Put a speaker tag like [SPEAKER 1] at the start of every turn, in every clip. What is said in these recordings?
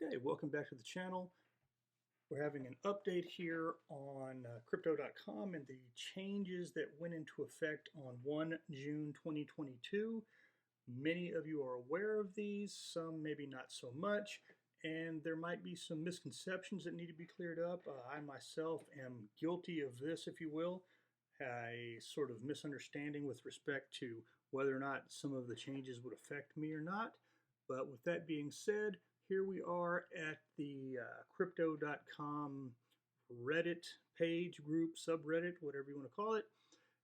[SPEAKER 1] Okay, welcome back to the channel. We're having an update here on Crypto.com and the changes that went into effect on 1 June 2022. Many of you are aware of these, some maybe not so much, and there might be some misconceptions that need to be cleared up. I myself am guilty of this, if you will, a sort of misunderstanding with respect to whether or not some of the changes would affect me or not. But with that being said, here we are at the Crypto.com Reddit page, group, subreddit, whatever you want to call it.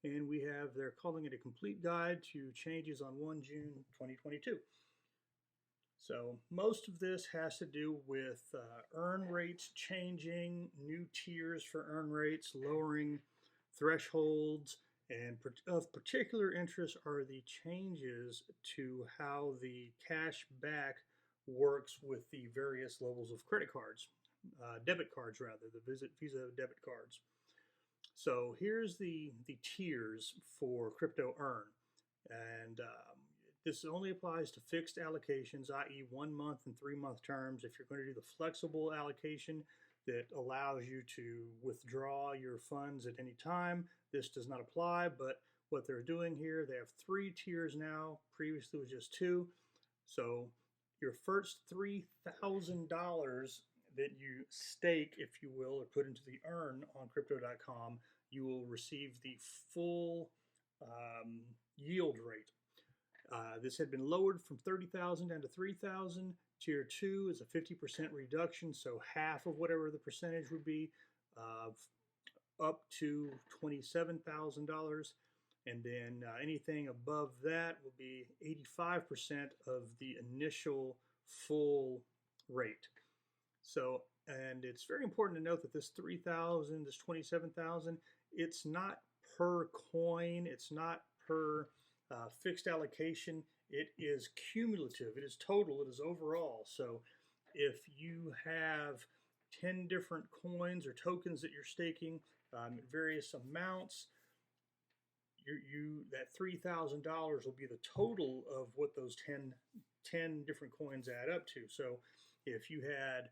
[SPEAKER 1] And we have, they're calling it a complete guide to changes on 1 June 2022. So most of this has to do with earn rates changing, new tiers for earn rates, lowering thresholds, and of particular interest are the changes to how the cash back works with the various levels of credit cards, debit cards rather, the Visa debit cards. So here's the tiers for crypto earn, and this only applies to fixed allocations, i.e. 1 month and 3 month terms. If you're going to do the flexible allocation that allows you to withdraw your funds at any time, this does not apply. But what they're doing here, they have 3 tiers now. Previously it was just 2. So your first $3,000 that you stake, if you will, or put into the earn on Crypto.com, you will receive the full yield rate. This had been lowered from 30,000 down to 3,000. Tier 2 is a 50% reduction, so half of whatever the percentage would be, up to $27,000. And then anything above that will be 85% of the initial full rate. So, and it's very important to note that this 3,000, this 27,000, it's not per coin, it's not per fixed allocation. It is cumulative, it is total, it is overall. So if you have 10 different coins or tokens that you're staking at various amounts, that $3,000 will be the total of what those 10 different coins add up to. So if you had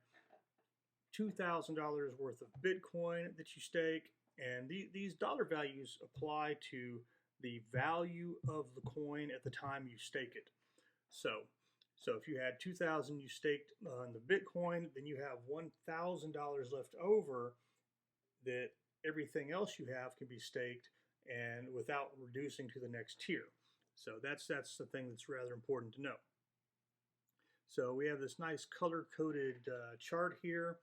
[SPEAKER 1] $2,000 worth of Bitcoin that you stake, and these dollar values apply to the value of the coin at the time you stake it. So if you had 2,000 you staked on the Bitcoin, then you have $1,000 left over that everything else you have can be staked and without reducing to the next tier. So that's the thing that's rather important to know. So we have this nice color-coded chart here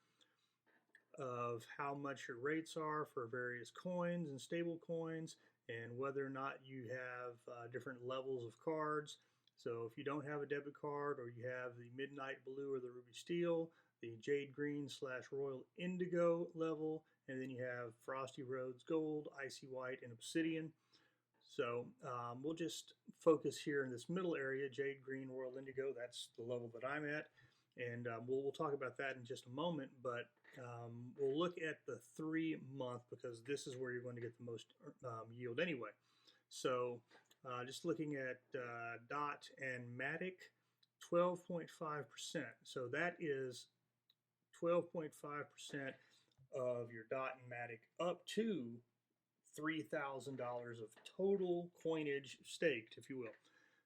[SPEAKER 1] of how much your rates are for various coins and stable coins, and whether or not you have different levels of cards. So if you don't have a debit card, or you have the Midnight Blue or the Ruby Steel, the Jade Green / Royal Indigo level, and then you have Frosty Rhodes Gold, Icy White, and Obsidian. So we'll just focus here in this middle area, Jade Green, Royal Indigo. That's the level that I'm at. And we'll talk about that in just a moment, but we'll look at the 3 month because this is where you're going to get the most yield anyway. So just looking at DOT and Matic, 12.5%. So that is 12.5% of your DOT and Matic up to $3,000 of total coinage staked, if you will.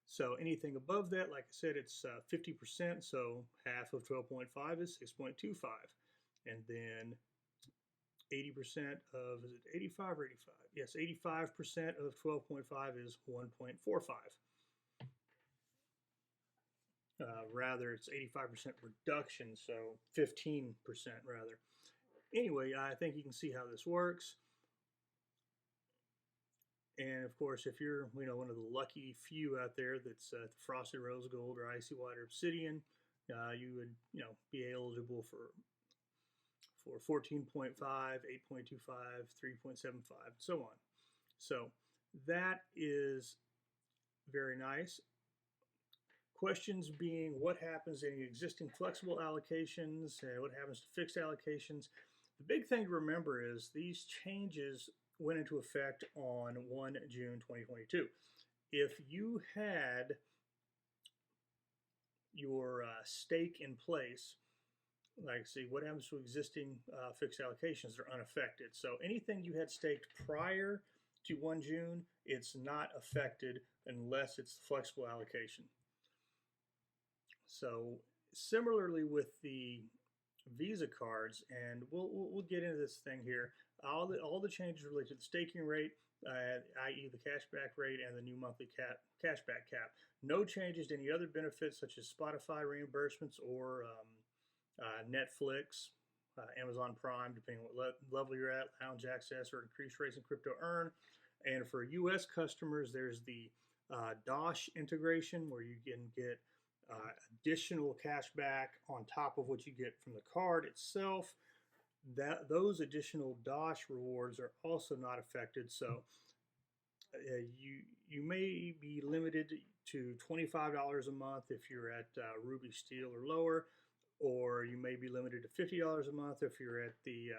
[SPEAKER 1] So anything above that, like I said, it's 50%, so half of 12.5 is 6.25. And then 80% of, is it 85 or 85? Yes, 85% of 12.5 is 1.45. Rather, it's 85% reduction, so 15% rather. Anyway, I think you can see how this works. And of course, if you're one of the lucky few out there that's the Frosted Rose Gold or Icy White or Obsidian, you would be eligible for 14.5, 8.25, 3.75, and so on. So that is very nice. Questions being, what happens in existing flexible allocations and what happens to fixed allocations? The big thing to remember is these changes went into effect on 1 June 2022. If you had your stake in place like see what happens to existing fixed allocations. They're unaffected. So anything you had staked prior to 1 June, it's not affected unless it's flexible allocation. So similarly with the Visa cards, and we'll get into this thing here. All the changes related to the staking rate, i.e. the cashback rate and the new monthly cashback cap. No changes to any other benefits such as Spotify reimbursements or Netflix, Amazon Prime, depending on what level you're at, lounge access or increased rates in crypto earn. And for U.S. customers, there's the Dosh integration where you can get additional cash back on top of what you get from the card itself. Those additional Dosh rewards are also not affected. So you may be limited to $25 a month if you're at Ruby Steel or lower, or you may be limited to $50 a month if you're at the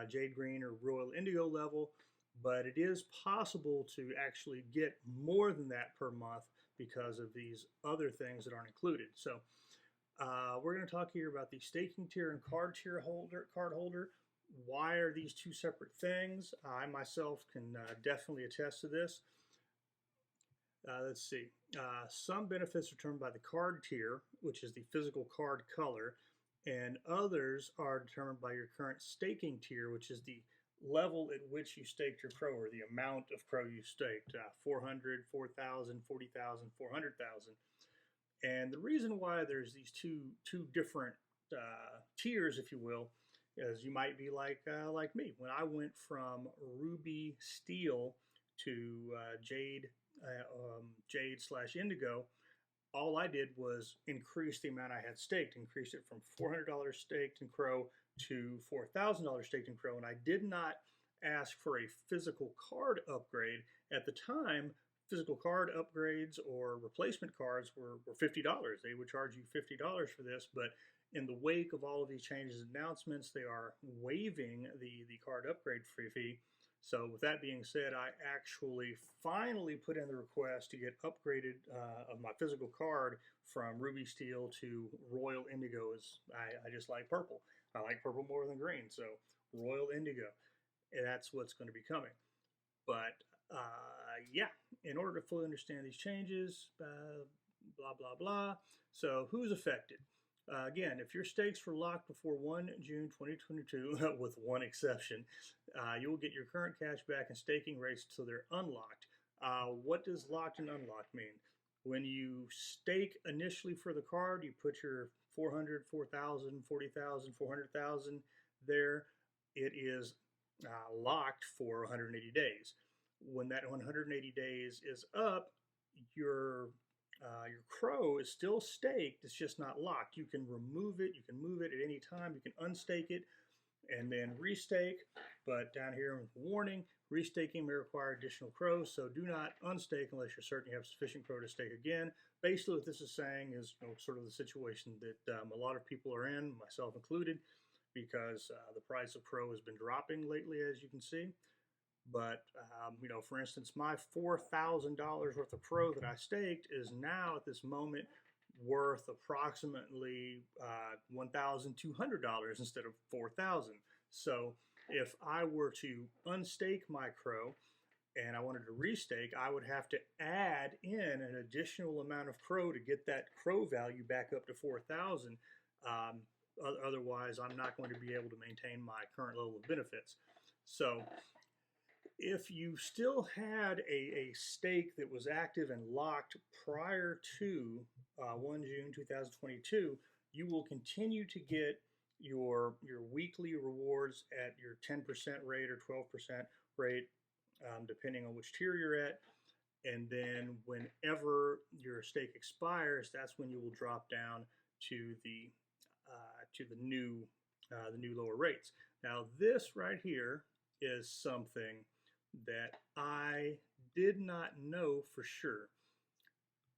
[SPEAKER 1] Jade Green or Royal Indigo level. But it is possible to actually get more than that per month because of these other things that aren't included. So we're going to talk here about the staking tier and card holder. Why are these two separate things? I myself can definitely attest to this. Let's see. Some benefits are determined by the card tier, which is the physical card color, and others are determined by your current staking tier, which is the level at which you staked your crow, or the amount of crow you staked, 400, 4,000, 40,000, 400,000. And the reason why there's these two different tiers, if you will, is you might be like me. When I went from Ruby Steel to Jade/Indigo, all I did was increase the amount I had staked, increased it from $400 staked in Crow to $4,000 staked in Crow, and I did not ask for a physical card upgrade. At the time, physical card upgrades or replacement cards were $50. They would charge you $50 for this, but in the wake of all of these changes and announcements, they are waiving the card upgrade fee. So with that being said, I actually finally put in the request to get upgraded of my physical card from Ruby Steel to Royal Indigo. I just like purple. I like purple more than green, so Royal Indigo. And that's what's going to be coming. But yeah, in order to fully understand these changes, blah, blah, blah. So who's affected? Again, if your stakes were locked before 1 June 2022, with one exception, you will get your current cashback and staking rates until they're unlocked. What does locked and unlocked mean? When you stake initially for the card, you put your 400, 4,000, 40,000, 400,000 there. It is locked for 180 days. When that 180 days is up, your crow is still staked, it's just not locked. You can remove it, you can move it at any time, you can unstake it and then restake. But down here with warning, restaking may require additional crows, so do not unstake unless you're certain you have sufficient crow to stake again. Basically what this is saying is sort of the situation that a lot of people are in, myself included, because the price of crow has been dropping lately, as you can see. But, for instance, my $4,000 worth of Pro that I staked is now at this moment worth approximately $1,200 instead of $4,000. So if I were to unstake my Crow and I wanted to restake, I would have to add in an additional amount of Crow to get that Crow value back up to 4,000. Otherwise, I'm not going to be able to maintain my current level of benefits. So if you still had a stake that was active and locked prior to 1 June 2022, you will continue to get your weekly rewards at your 10% rate or 12% rate, depending on which tier you're at. And then whenever your stake expires, that's when you will drop down to the new lower rates. Now this right here is something that I did not know for sure.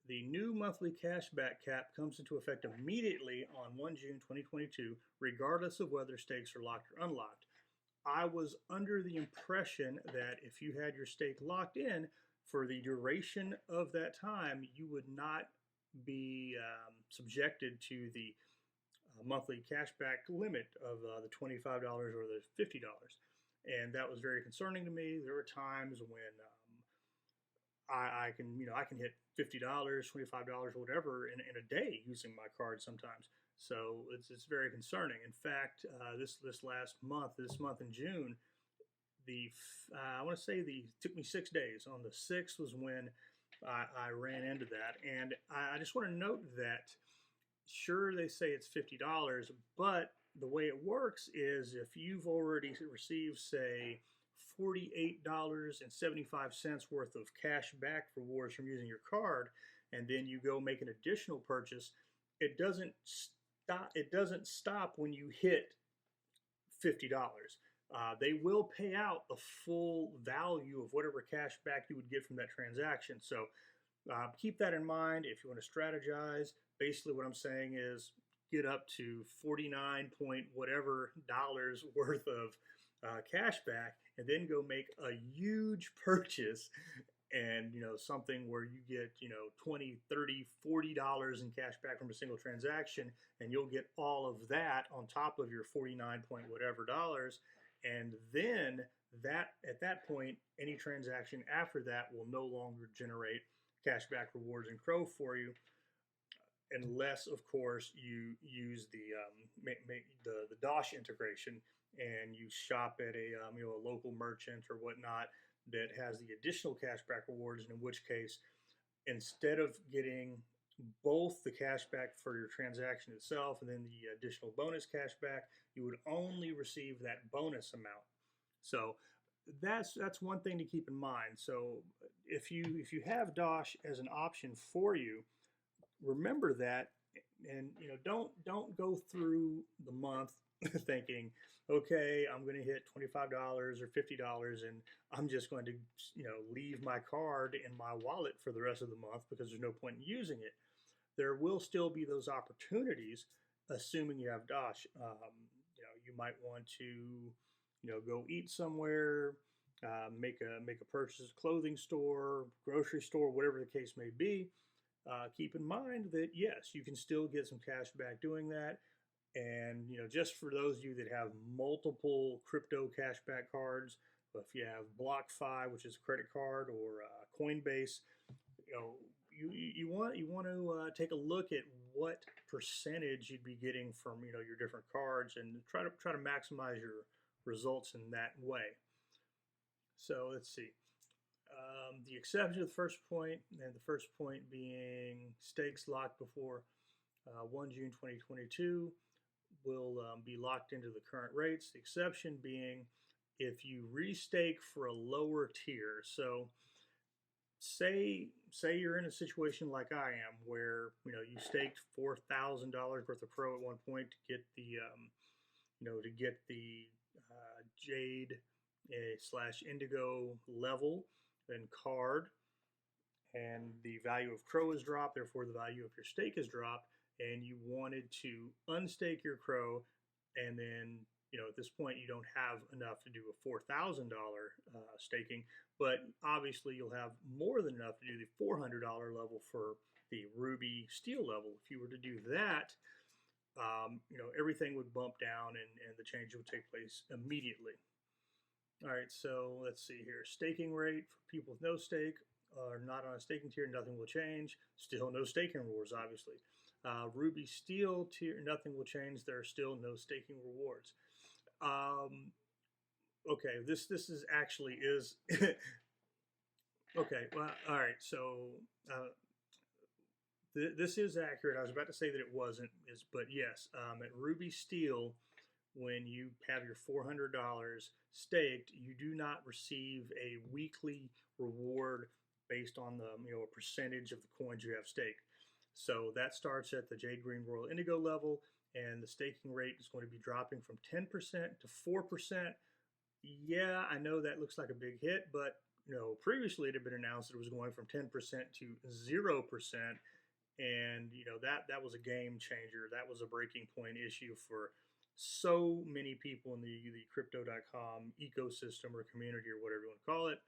[SPEAKER 1] The new monthly cashback cap comes into effect immediately on 1 June 2022, regardless of whether stakes are locked or unlocked. I was under the impression that if you had your stake locked in for the duration of that time, you would not be subjected to the monthly cashback limit of the $25 or the $50. And that was very concerning to me. There were times when I can, I can hit $50, $25, whatever in a day using my card sometimes. So it's very concerning. In fact, this last month, this month in June, I want to say it took me 6 days. On the 6th was when I ran into that, and I just want to note that sure they say it's $50, but the way it works is if you've already received, say, $48.75 worth of cash back rewards from using your card, and then you go make an additional purchase, it doesn't stop. It doesn't stop when you hit $50. They will pay out the full value of whatever cash back you would get from that transaction. So keep that in mind if you want to strategize. Basically, what I'm saying is get up to 49 point whatever dollars worth of cash back, and then go make a huge purchase, and something where you get 20, 30, $40 in cash back from a single transaction, and you'll get all of that on top of your 49 point whatever dollars. And then at that point, any transaction after that will no longer generate cashback rewards in Crow for you, unless, of course, you use the Dosh integration and you shop at a a local merchant or whatnot that has the additional cashback rewards. And in which case, instead of getting both the cashback for your transaction itself and then the additional bonus cashback, you would only receive that bonus amount. So that's one thing to keep in mind. So if you have Dosh as an option for you, remember that, and don't go through the month thinking, okay, I'm going to hit $25 or $50, and I'm just going to leave my card in my wallet for the rest of the month because there's no point in using it. There will still be those opportunities, assuming you have Dosh. You might want to go eat somewhere, make a purchase, clothing store, grocery store, whatever the case may be. Keep in mind that yes, you can still get some cash back doing that. And just for those of you that have multiple crypto cashback cards, if you have BlockFi, which is a credit card, or Coinbase, you want to take a look at what percentage you'd be getting from your different cards, and try to maximize your results in that way. So let's see. The exception to the first point, and the first point being stakes locked before 1 June 2022 will be locked into the current rates. The exception being if you restake for a lower tier. So say you're in a situation like I am, where you staked $4,000 worth of Crow at one point to get the Jade / Indigo level and card, and the value of Crow is dropped, therefore the value of your stake is dropped, and you wanted to unstake your Crow, and then at this point you don't have enough to do a $4,000 staking, but obviously you'll have more than enough to do the $400 level for the Ruby Steel level. If you were to do that, everything would bump down, and the change would take place immediately. All right, so let's see here. Staking rate for people with no stake or not on a staking tier, nothing will change. Still no staking rewards, obviously. Ruby Steel tier, nothing will change. There are still no staking rewards. Okay, this is actually is okay. Well, all right. So this is accurate. I was about to say that it wasn't, but yes, at Ruby Steel, when you have your $400 staked, you do not receive a weekly reward based on the a percentage of the coins you have staked. So that starts at the Jade Green Royal Indigo level, and the staking rate is going to be dropping from 10% to 4%. Yeah, I know that looks like a big hit, but previously it had been announced that it was going from 10% to 0%, and that was a game changer. That was a breaking point issue for so many people in the crypto.com ecosystem or community or whatever you want to call it.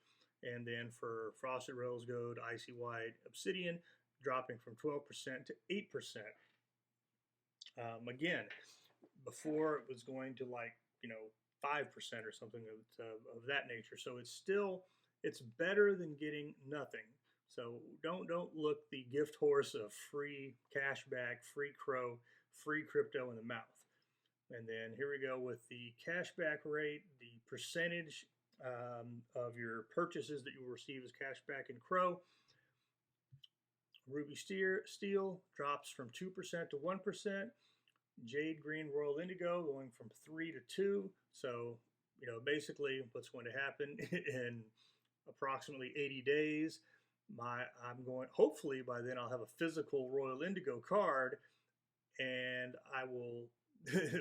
[SPEAKER 1] And then for Frosted Rails Gold, Icy White, Obsidian, dropping from 12% to 8%. Again, before it was going to like 5% or something of that nature. So it's better than getting nothing. So don't look the gift horse of free cash back, free crow, free crypto in the mouth. And then here we go with the cashback rate, the percentage of your purchases that you will receive as cashback in Crow. Ruby Steel drops from 2% to 1%. Jade Green Royal Indigo going from 3 to 2. So, basically what's going to happen in approximately 80 days, hopefully by then I'll have a physical Royal Indigo card, and I will,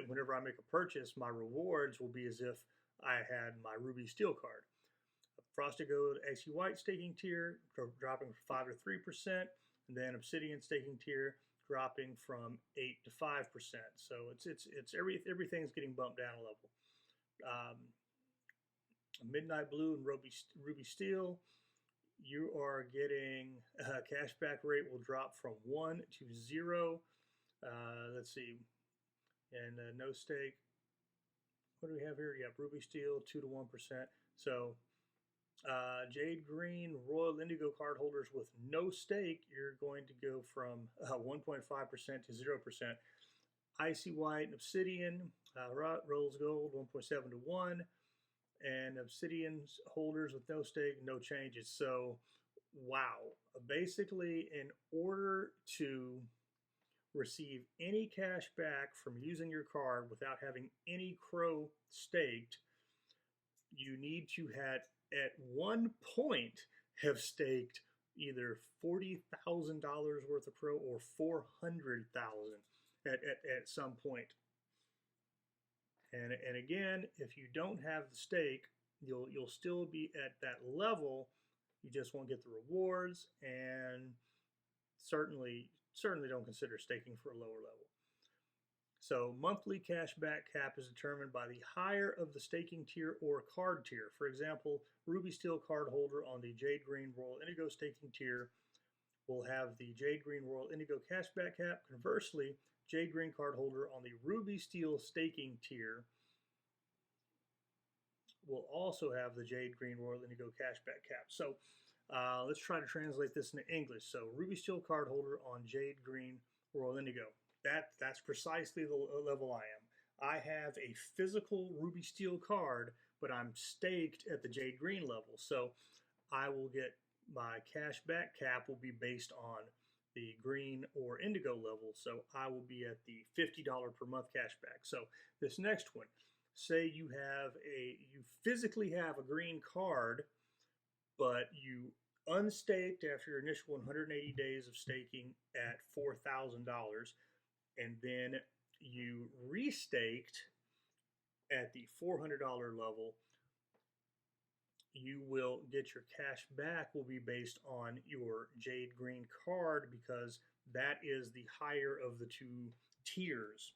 [SPEAKER 1] whenever I make a purchase, my rewards will be as if I had my Ruby Steel card. Frosted Gold Icy White staking tier dropping from 5 to 3%, and then Obsidian staking tier dropping from 8 to 5%. So everything's getting bumped down a level. Midnight Blue and Ruby Steel, you are getting cashback rate will drop from 1 to 0. Let's see, and no stake. What do we have here? Yeah, Ruby Steel 2 to 1%. So Jade Green Royal Indigo card holders with no stake, you're going to go from 1.5% to 0%. Icy White and Obsidian, Rose Gold 1.7 to 1, and Obsidian holders with no stake, no changes. So, wow. Basically, in order to receive any cash back from using your card without having any Crow staked, you need to have at one point have staked either $40,000 worth of Crow or $400,000 at some point. And again, if you don't have the stake, you'll still be at that level. You just won't get the rewards, and certainly don't consider staking for a lower level. So monthly cashback cap is determined by the higher of the staking tier or card tier. For example, Ruby Steel card holder on the Jade Green Royal Indigo staking tier will have the Jade Green Royal Indigo cashback cap. Conversely, Jade Green card holder on the Ruby Steel staking tier will also have the Jade Green Royal Indigo cashback cap. So let's try to translate this into English. So Ruby Steel card holder on Jade Green Royal Indigo. That's precisely the level I am. I have a physical Ruby Steel card, but I'm staked at the Jade Green level. So I will get my cashback cap will be based on the green or indigo level. So I will be at the $50 per month cashback. So this next one, say you physically have a green card, but you unstaked after your initial 180 days of staking at $4,000, and then you restaked at the $400 level, you will get your cash back will be based on your Jade Green card, because that is the higher of the two tiers.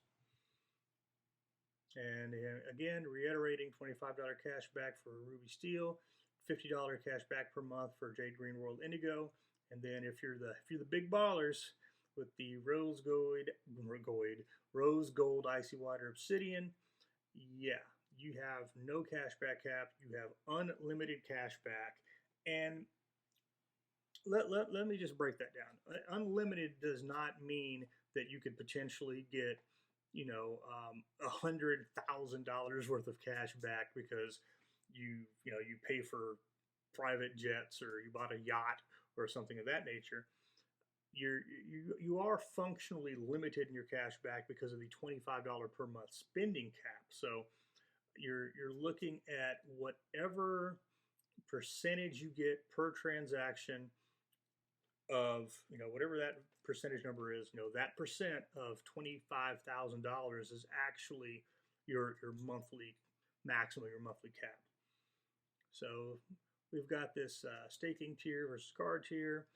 [SPEAKER 1] And again, reiterating, $25 cash back for Ruby Steel, $50 cash back per month for Jade Green World Indigo. And then if you're the big ballers with the Rose Gold Icy White or Obsidian, yeah, you have no cashback cap. You have unlimited cashback. And let me just break that down. Unlimited does not mean that you could potentially get $100,000 worth of cash back because you pay for private jets or you bought a yacht or something of that nature. You are functionally limited in your cash back because of the $25 per month spending cap. So you're looking at whatever percentage you get per transaction of whatever that percentage number is. That percent of $25,000 is actually your monthly maximum, your monthly cap. So we've got this staking tier versus card tier,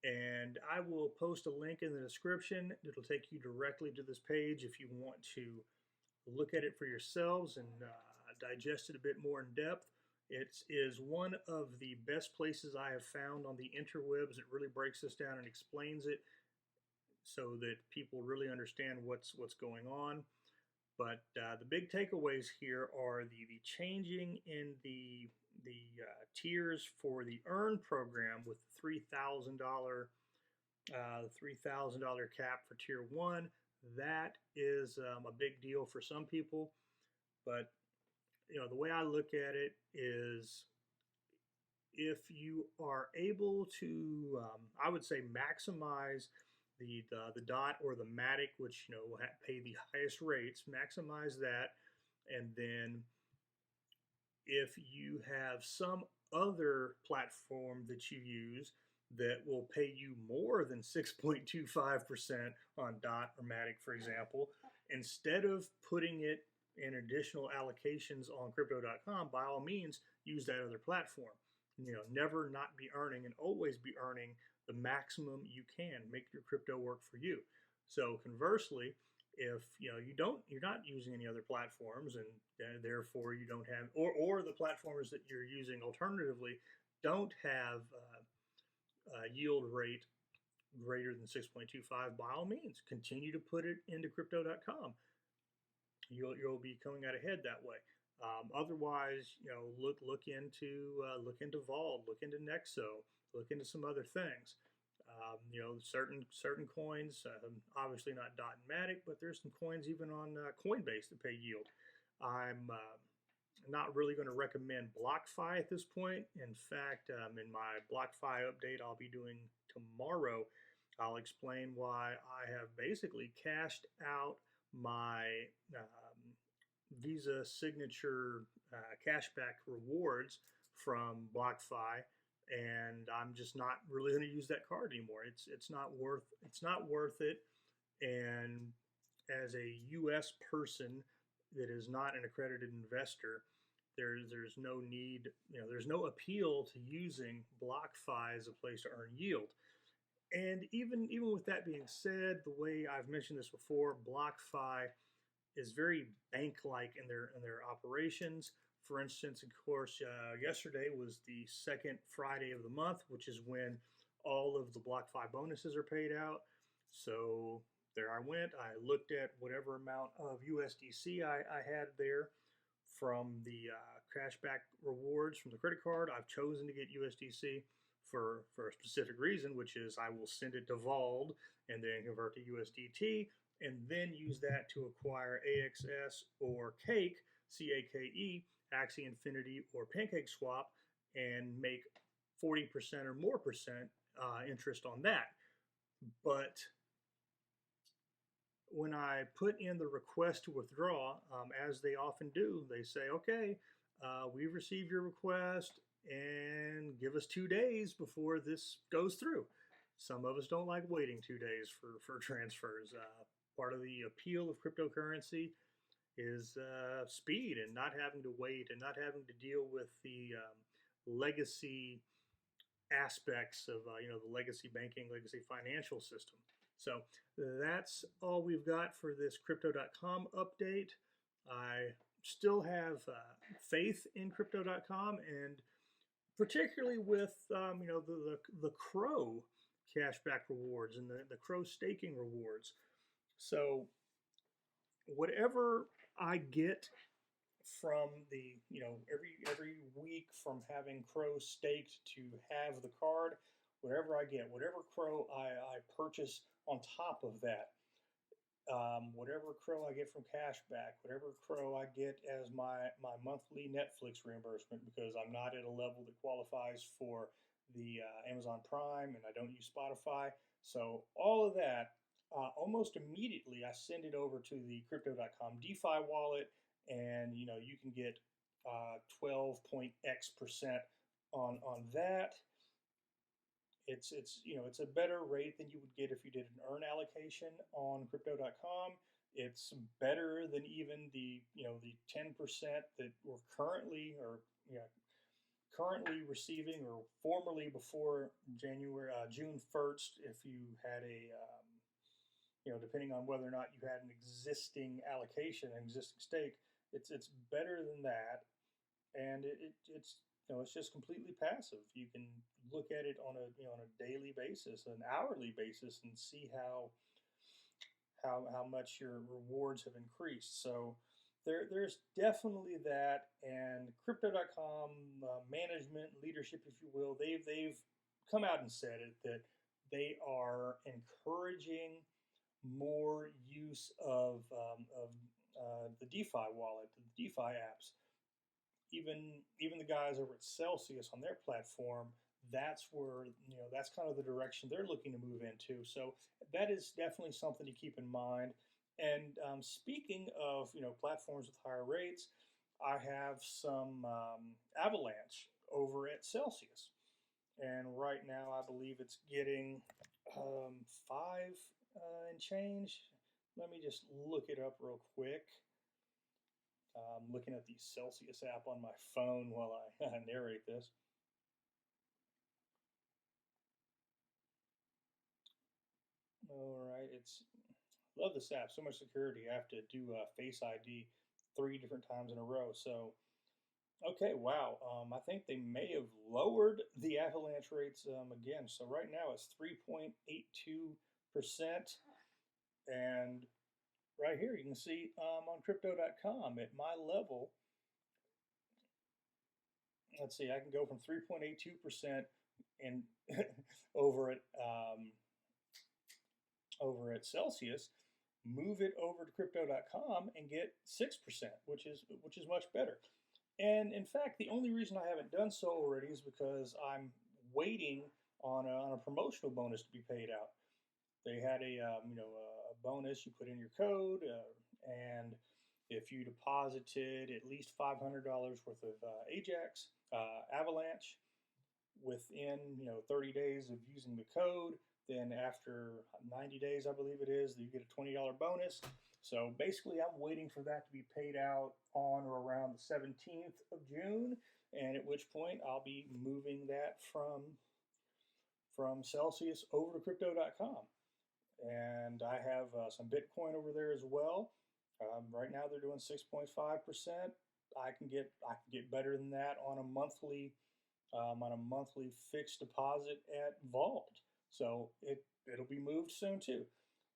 [SPEAKER 1] and I will post a link in the description. It'll take you directly to this page if you want to look at it for yourselves and digest it a bit more in depth. It is one of the best places I have found on the interwebs. It really breaks this down and explains it so that people really understand what's going on. But the big takeaways here are the changing in the tiers for the Earn program with the $3,000 cap for Tier 1. That is a big deal for some people. But the way I look at it is, if you are able to, I would say, maximize the dot or the Matic, which will pay the highest rates, maximize that, and then if you have some other platform that you use that will pay you more than 6.25% on dot or Matic, for example, instead of putting it in additional allocations on crypto.com, by all means use that other platform. Never not be earning, and always be earning the maximum you can. Make your crypto work for you. So conversely, if you're not using any other platforms, and therefore you don't have, or the platforms that you're using alternatively don't have a yield rate greater than 6.25, by all means continue to put it into crypto.com. You'll be coming out ahead that way. Otherwise, look into Vault, look into Nexo, look into some other things. Certain coins, obviously not dot and Matic, but there's some coins even on Coinbase that pay yield. I'm not really going to recommend BlockFi at this point. In fact, in my BlockFi update I'll be doing tomorrow, I'll explain why I have basically cashed out my Visa signature cashback rewards from BlockFi, and I'm just not really going to use that card anymore. It's not worth it. And as a U.S. person that is not an accredited investor, there's no need, there's no appeal to using BlockFi as a place to earn yield. And even with that being said, the way I've mentioned this before, BlockFi is very bank-like in their operations. For instance, of course, yesterday was the second Friday of the month, which is when all of the BlockFi bonuses are paid out. So there I went. I looked at whatever amount of USDC I had there from the cashback rewards from the credit card. I've chosen to get USDC for a specific reason, which is I will send it to Vald and then convert to USDT, and then use that to acquire AXS or Cake, CAKE, Axie Infinity, or PancakeSwap, and make 40% or more percent interest on that. But when I put in the request to withdraw, as they often do, they say, okay, we've received your request and give us 2 days before this goes through. Some of us don't like waiting 2 days for transfers. Part of the appeal of cryptocurrency is speed, and not having to wait, and not having to deal with the legacy aspects of the legacy banking, legacy financial system. So that's all we've got for this Crypto.com update. I still have faith in Crypto.com, and particularly with the Crow cashback rewards and the Crow staking rewards. So whatever I get from the every week from having Crow staked to have the card, whatever I get, whatever Crow I purchase on top of that, whatever Crow I get from cashback, whatever Crow I get as my monthly Netflix reimbursement, because I'm not at a level that qualifies for the Amazon Prime, and I don't use Spotify. So all of that, almost immediately I send it over to the Crypto.com DeFi wallet, and you can get 12.x% on that. It's a better rate than you would get if you did an earn allocation on crypto.com. It's better than even the 10% that we're currently receiving, or formerly before June 1st, if you had a depending on whether or not you had an existing allocation, an existing stake. It's better than that, and it's just completely passive. You can look at it on a daily basis, an hourly basis, and see how how much your rewards have increased. So there's definitely that, and Crypto.com management leadership, if you will, they've come out and said it, that they are encouraging more use of the DeFi wallet, the DeFi apps. Even the guys over at Celsius on their platform, that's where, that's kind of the direction they're looking to move into. So that is definitely something to keep in mind. And speaking of platforms with higher rates, I have some Avalanche over at Celsius, and right now I believe it's getting 5 and change. Let me just look it up real quick. I'm looking at the Celsius app on my phone while I narrate this. All right, love this app. So much security. I have to do Face ID 3 different times in a row. So, okay, wow. I think they may have lowered the avalanche rates again. So right now it's 3.82%. And right here you can see on Crypto.com at my level, let's see, I can go from 3.82% and over at Celsius, move it over to Crypto.com and get 6%, which is much better. And in fact, the only reason I haven't done so already is because I'm waiting on a promotional bonus to be paid out. They had a bonus. You put in your code, and if you deposited at least $500 worth of Ajax Avalanche within 30 days of using the code, then after 90 days, I believe it is, you get a $20 bonus. So basically, I'm waiting for that to be paid out on or around the 17th of June, and at which point I'll be moving that from Celsius over to Crypto.com. And I have some Bitcoin over there as well. Right now they're doing 6.5%. I can get better than that on a monthly fixed deposit at Vault. So it'll be moved soon too.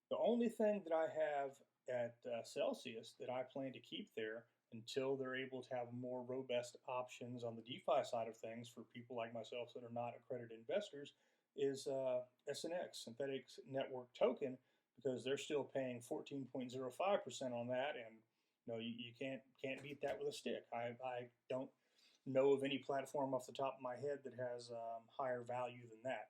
[SPEAKER 1] The only thing that I have at Celsius that I plan to keep there until they're able to have more robust options on the DeFi side of things for people like myself that are not accredited investors is SNX, Synthetic Network Token, because they're still paying 14.05% on that, and you can't beat that with a stick. I don't know of any platform off the top of my head that has higher value than that.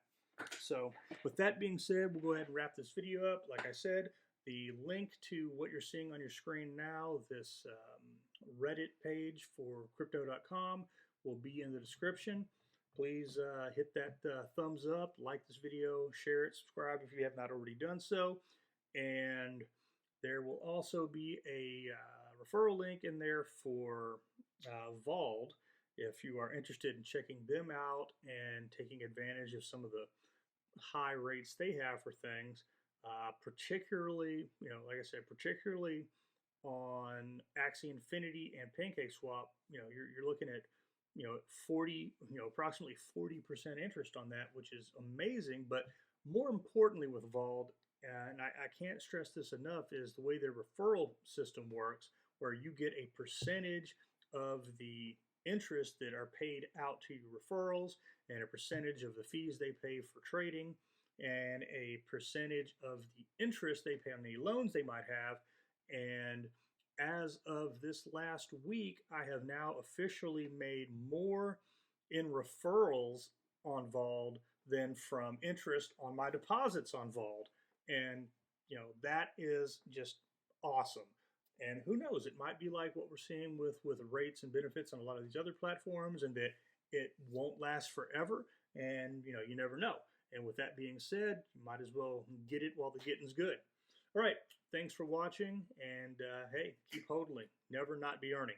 [SPEAKER 1] So with that being said, we'll go ahead and wrap this video up. Like I said, the link to what you're seeing on your screen now, this Reddit page for Crypto.com, will be in the description. Please hit that thumbs up, like this video, share it, subscribe if you have not already done so. And there will also be a referral link in there for Vault if you are interested in checking them out and taking advantage of some of the high rates they have for things, particularly, like I said, particularly on Axie Infinity and PancakeSwap. You're looking at 40, approximately 40% interest on that, which is amazing. But more importantly with Vault, and I can't stress this enough, is the way their referral system works, where you get a percentage of the interest that are paid out to your referrals, and a percentage of the fees they pay for trading, and a percentage of the interest they pay on any loans they might have. And as of this last week, I have now officially made more in referrals on Vault than from interest on my deposits on Vault. And, that is just awesome. And who knows, it might be like what we're seeing with rates and benefits on a lot of these other platforms, and that it won't last forever. And, you never know. And with that being said, you might as well get it while the getting's good. All right. Thanks for watching, and hey, keep hodling. Never not be earning.